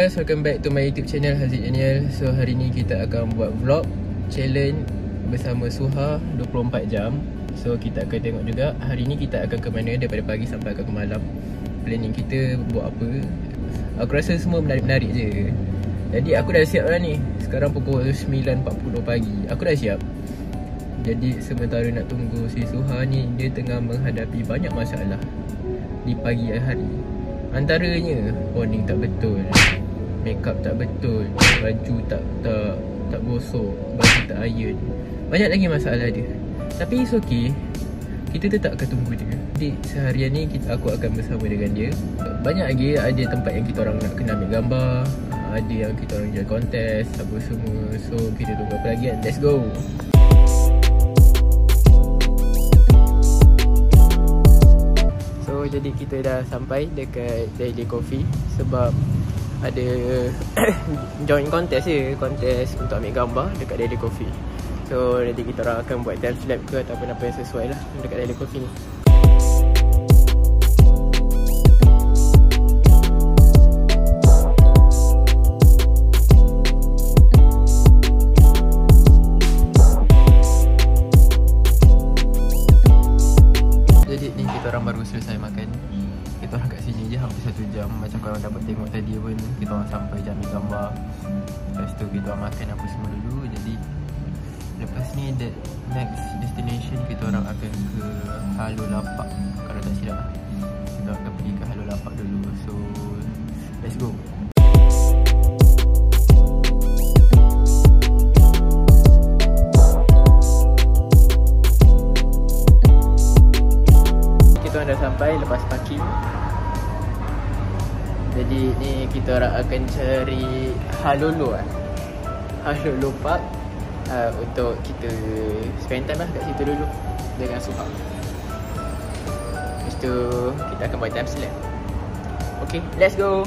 guys, welcome back to my YouTube channel Haziq Daniel. So hari ni kita akan buat vlog challenge bersama Suha 24 jam. So kita akan tengok juga hari ni kita akan ke mana daripada pagi sampai ke malam. Planning kita buat apa. Aku rasa semua menarik-menarik je. Jadi aku dah siap dah ni. Sekarang pukul 9.40 pagi. Aku dah siap. Jadi sementara nak tunggu si Suha ni, dia tengah menghadapi banyak masalah di pagi hari. Antaranya warning tak betul, makeup tak betul, baju tak gosok, baju tak iron. Banyak lagi masalah dia. Tapi it's okay. Kita tetap akan tunggu dia. Jadi seharian ni aku akan bersama dengan dia. Banyak lagi, ada tempat yang kita orang nak kena ambil gambar, ada yang kita orang jual kontes, apa semua. So kita tunggu apa lagi kan? Let's go. Jadi kita dah sampai dekat Daily Coffee sebab ada join kontes je, kontes untuk ambil gambar dekat Daily Coffee. So nanti kita orang akan buat time lapse ke ataupun apa yang sesuai lah dekat Daily Coffee ni. Jadi ni kita orang baru selesai makan. Kita orang kat sini je hampir 1 jam. Macam korang dapat tengok tadi pun, kita orang sampai je ambil gambar. Lepas tu kita orang makan apa semua dulu. Jadi lepas ni the next destination kita orang akan ke Halo Lapak. Kalau tak silap kita akan pergi ke Halo Lapak dulu. So let's go. Dah sampai lepas parking. Jadi ni kita orang akan cari Halolo Halolo Park untuk kita spend time lah kat situ dulu dengan Suha. Lepas tu kita akan buat time lapse. Okay, let's go.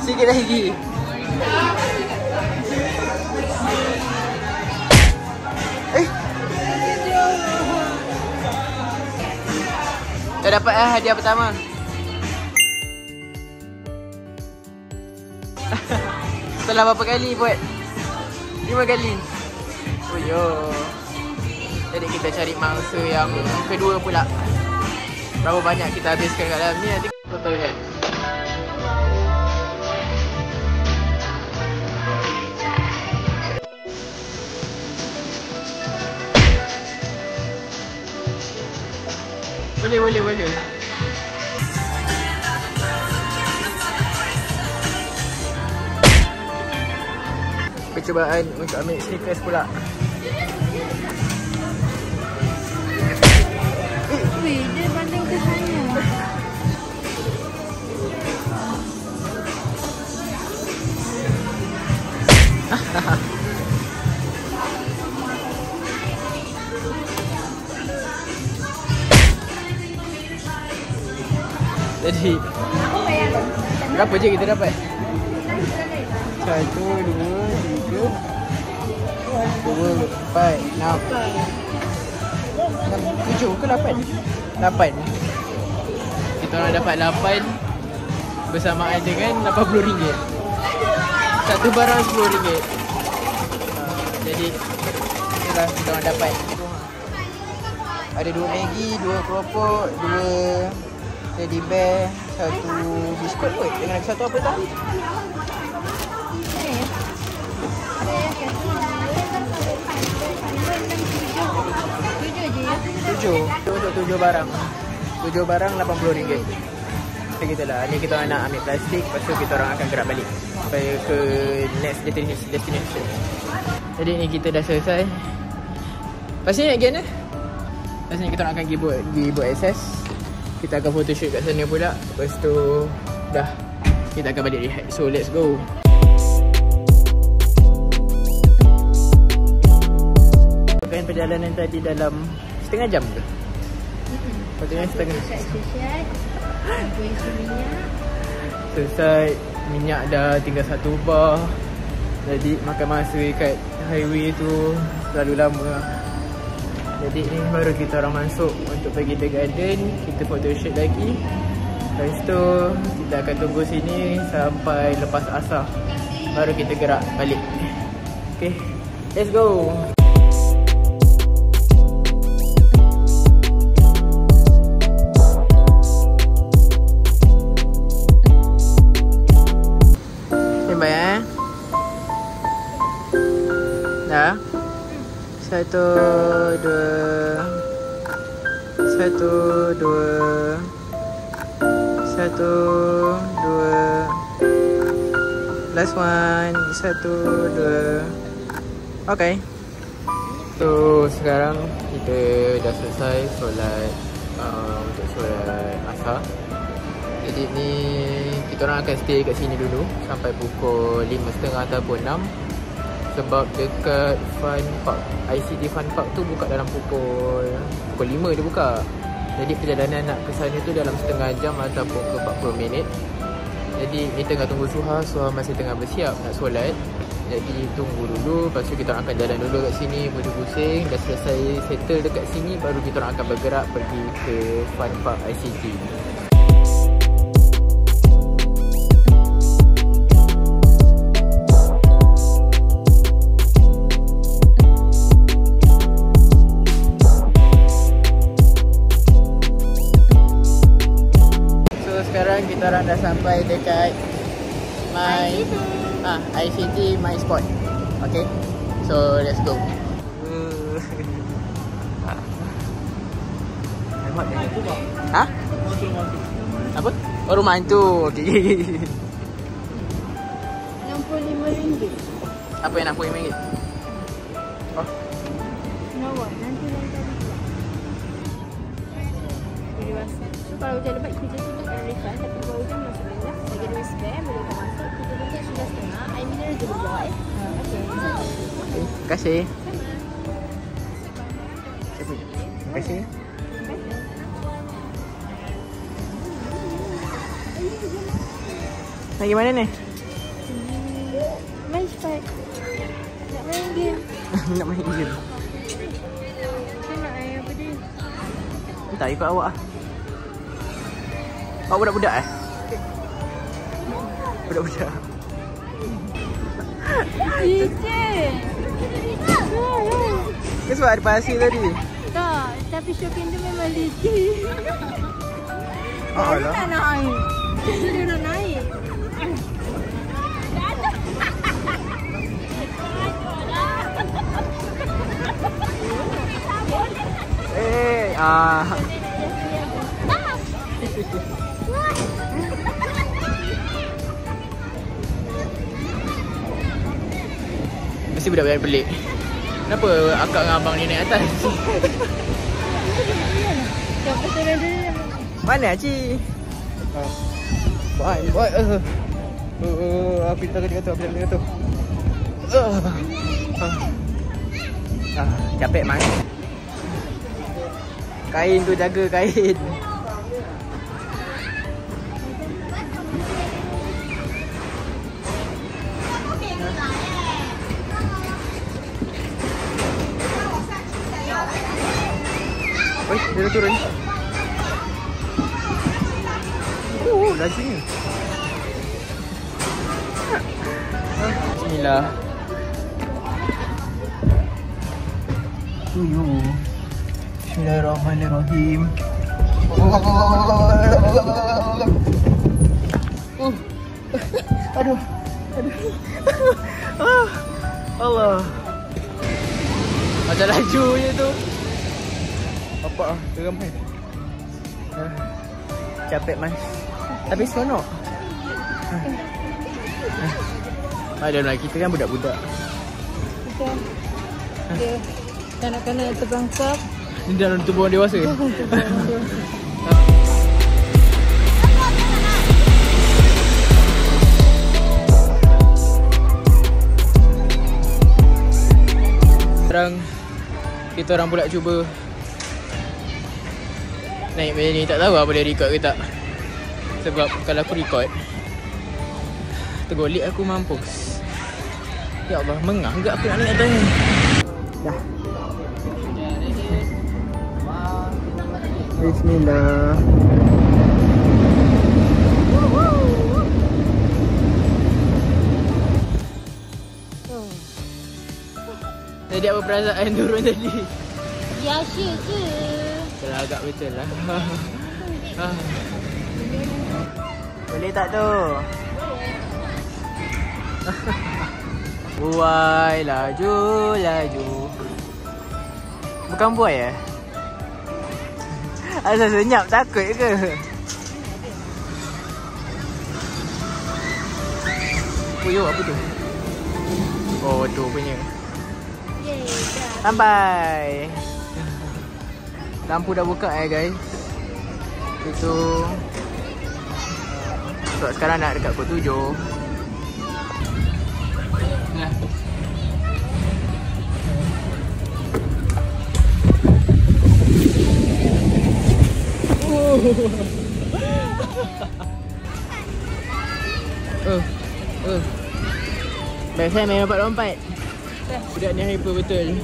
Sikit lagi. Dah dapat hadiah pertama. Setelah berapa kali buat? 5 kali. Oh yo. Jadi kita cari mangsa yang kedua pula. Berapa banyak kita habiskan kat dalam ni nanti total kan. Boleh. Percubaan untuk ambil sneakers pula. Dia banding ke sana. Jadi berapa je kita dapat? 1, 2, 3 4, 6 7 ke 8? 8. Kita orang dapat 8 bersamaan dengan RM80. Satu barang RM10. Jadi itulah kita orang dapat. Ada 2 Maggi, 2 keropok, 2 teddy bear, 1 biskut kot. Dengan satu apa tak? Tujuh untuk 7 barang. 7 barang RM80. Macam gitulah. Ni kita orang nak ambil plastik. Lepas tu kita orang akan gerak balik sampai ke next destination. Jadi ni kita dah selesai. Lepas ni again lepas ni kita orang akan pergi buat access. Kita akan photoshoot kat sana pula. Lepas tu dah kita akan balik rehat. So let's go. Perjalanan tadi dalam setengah jam ke? Patutnya setengah. Aku isi minyak. Selesai, minyak dah tinggal 1 bar. Jadi makan masa kat highway tu terlalu lama. Jadi ni baru kita orang masuk untuk pergi The Garden. Kita photoshoot lagi. Lepas tu kita akan tunggu sini sampai lepas asar. Baru kita gerak balik. Okay, let's go. Baik dah. 1, 2 1, 2 1, 2 last one. 1, 2. Okay. So sekarang kita dah selesai solat untuk solat asar. Jadi ni kita orang akan stay kat sini dulu sampai pukul 5.30 ataupun 6. Sebab dekat Fun Park, ICT Fun Park tu buka dalam pukul 5 dia buka. Jadi perjalanan nak ke sana tu dalam setengah jam ataupun ke 40 minit. Jadi ni tengah tunggu Suha masih tengah bersiap nak solat. Jadi tunggu dulu, lepas tu kita orang akan jalan dulu kat sini, pusing-pusing. Dah selesai settle dekat sini, baru kita orang akan bergerak pergi ke Fun Park ICT. Kita orang dah sampai dekat ICT My Spot. Okay, so let's go. Ha? Apa? Oh, rumah hantu. Okay. RM65. Apa yang RM65? Oh. Nawar, nanti lain kali pula. Jadi WhatsApp. So kalau hujan lebat kita tu akan refund. Tapi kalau hujan masuk rendah, bagi duit spare, boleh kau masuk. Kita tunggu sudah setengah. I mineral dulu bawa Okay. Terima kasih. Terima kasih. Nak pergi mana ni? Main cepat. Nak main game. Nak main game. Tengok apa dia. Tak ikut awak lah. Awak budak-budak Budak-budak. Teacher. Ke sebab ada pasir tadi? Tak, tapi shopping tu memang licin. Alah. Dia nak naik. Dia nak naik. Mesti budak-budak pelik. Kenapa akak dengan abang ni naik atas? Mana Acik? Buat. Apa kita kata? Capek man. Kain tu jaga kain. Oi, dia dah turun. Lajunya. Bismillah. Bismillahirrahmanirrahim. Aduh. Allah. Macam lajunya tu. Apa geram kan? Capek mas. Tapi seronok. Ada lagi kita kan budak-budak. Kita dia kanak-kanak terbangkap. Ini dalam tubuh orang dewasa. Sekarang kita orang pula cuba naik benda ni, tak tahu apa dia record ke tak. Sebab kalau aku record tergolek aku mampus. Ya Allah, mengah ke aku nak naik atas ni. Dah. Bismillah. Jadi apa perasaan turun tadi? Biasa je. Teragak betul lah. Boleh tak tu? Buai laju laju. Bukan buai ya? Asal senyap takut ke? Puyuh apa tu? Oh tu punya. Sampai. Lampu dah buka guys. Itu so, sekarang nak dekat pukul 7. Nah. Best saya main lompat-lompat. Budak ni hyper betul.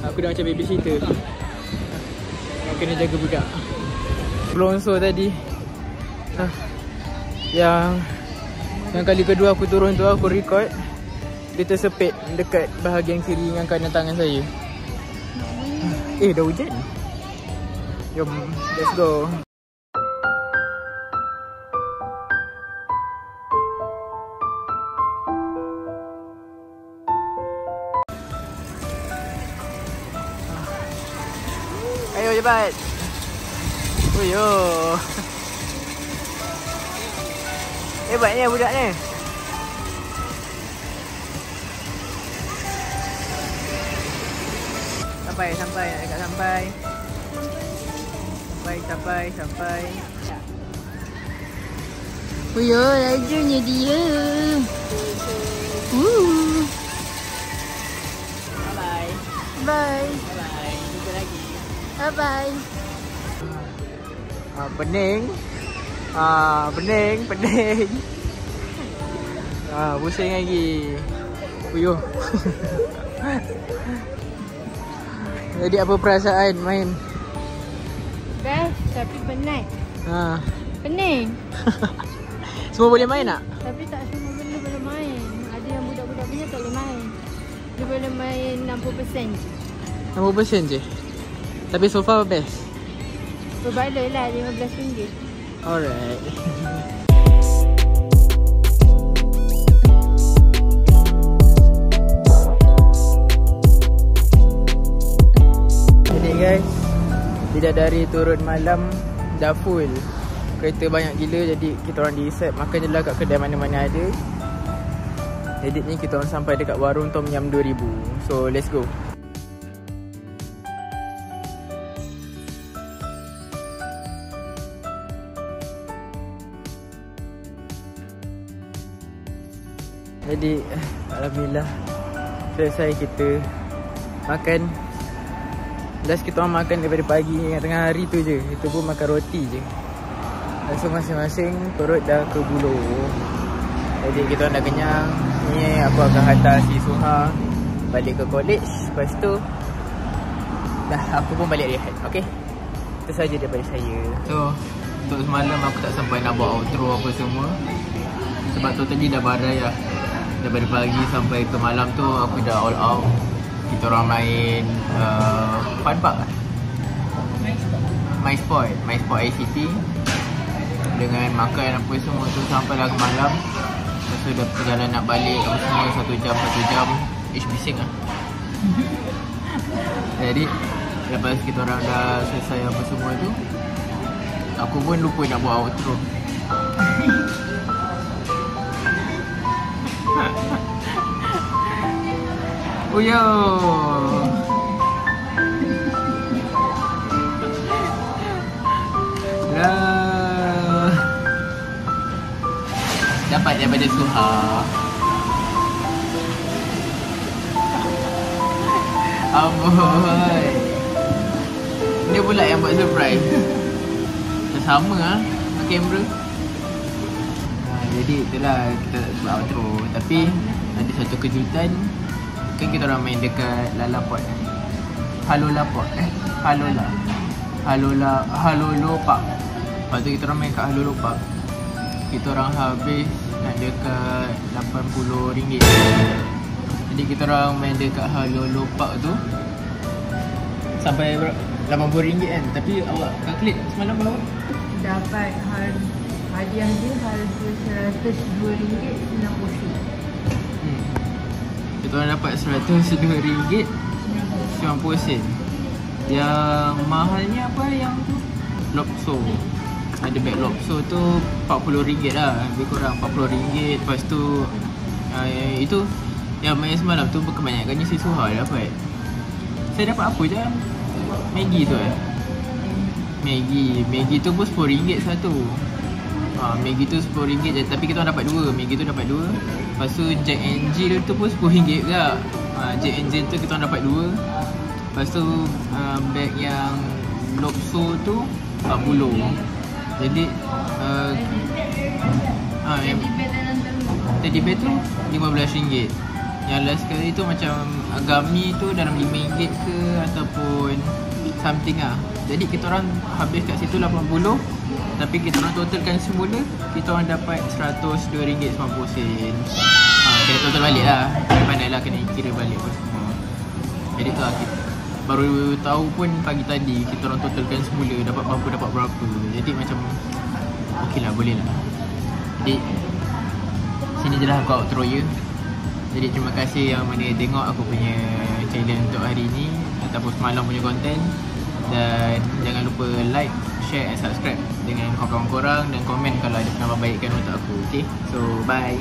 Aku dah macam babysitter. Aku kena jaga budak. Pelonsor tadi Yang kali kedua aku turun tu aku record, dia tersepit dekat bahagian kiri dengan kanan tangan saya. Dah hujan. Jom, let's go. Ayo cepat. Uyo. Hebatnya budak ni. Sampai nak dekat sampai. Sampai. Uyo, lajunya dia. Bye. Bye. Jumpa lagi. Bye. Pening. Pening. Pusing lagi. Uyuh. Jadi apa perasaan main? Best tapi penat. Pening. Semua boleh main tak? Tapi tak semua benda boleh main. Ada yang budak-budak punya tak boleh main. Dia boleh main 60% je. 60% je? Tapi so far best? Berbaloi lah RM15. Alright. Jadi guys, Bidadari turun malam dah full. Kereta banyak gila, jadi kita orang decide makan je lah kat kedai mana-mana ada. Jadi ni kita orang sampai dekat warung Tom Yum 2000. So let's go. Jadi alhamdulillah selesai kita makan. Last kita orang makan daripada pagi dengan tengah hari tu je. Itu pun makan roti je. So masing-masing perut dah ke buluh. Jadi kita orang dah kenyang. Ni aku akan hantar si Suha balik ke college. Lepas tu dah aku pun balik rehat. Okay, itu saja daripada saya. So untuk semalam aku tak sampai nak buat outro apa semua. Sebab tu tadi dah badai lah. Daripada pagi sampai ke malam tu aku dah all out. Kita orang main Fun Park lah, My Sport ICT. Dengan makan apa semua tu sampailah ke malam. Lepas tu dah perjalanan nak balik apa semua 1 jam. Bising lah. Jadi lepas kita orang dah selesai apa semua tu, aku pun lupa nak buat outro. Oh yo. Dapat daripada Suha. Amboi. Dia pula yang buat surprise. sama lah kamera. Jadi itulah kita buat outro. Tapi ada satu kejutan. Kan kita orang main dekat Lalaport, Halola Park, Halolo Park. Lepas tu kita orang main kat Halolo Park. Kita orang habis nak dekat RM80. Jadi kita orang main dekat Halolo Park tu sampai RM80 kan. Tapi awak calculate semalam berapa? Dapat hadiah dia harga RM102.90. Kita orang dapat RM102.90. Yang mahalnya apa yang tu? Lobso. Ada bag lobso tu RM40 lah. Lebih kurang RM40. Lepas tu itu yang main semalam tu kebanyakannya si Suha dapat. Saya dapat apa je? Maggi tu Maggi tu pun RM10 satu. Maggi tu RM10 je. Tapi kita orang dapat dua. Maggi tu dapat dua. Lepas tu Jack and Jill tu pun RM10 juga. Jack and Jill tu kita orang dapat dua. Lepas tu bag yang lobso tu RM40. Jadi yang teddy bear tu RM15. Yang last sekali tu macam gummy tu dalam RM5 ke ataupun something lah. Jadi kita orang habis kat situ RM80. Tapi kita orang totalkan semula, kita orang dapat RM102.90. Kena total balik lah. Pandai lah kena kira balik pun semua. Jadi tu lah baru tahu pun pagi tadi kita orang totalkan semula dapat berapa. Jadi macam okey lah, boleh lah. Jadi sini je lah aku outro ya. Jadi terima kasih yang mana tengok aku punya challenge untuk hari ni ataupun semalam punya konten. Dan jangan lupa like, share and subscribe dengan kawan-kawan korang dan komen kalau ada penambahbaikan untuk aku. Okay, so bye.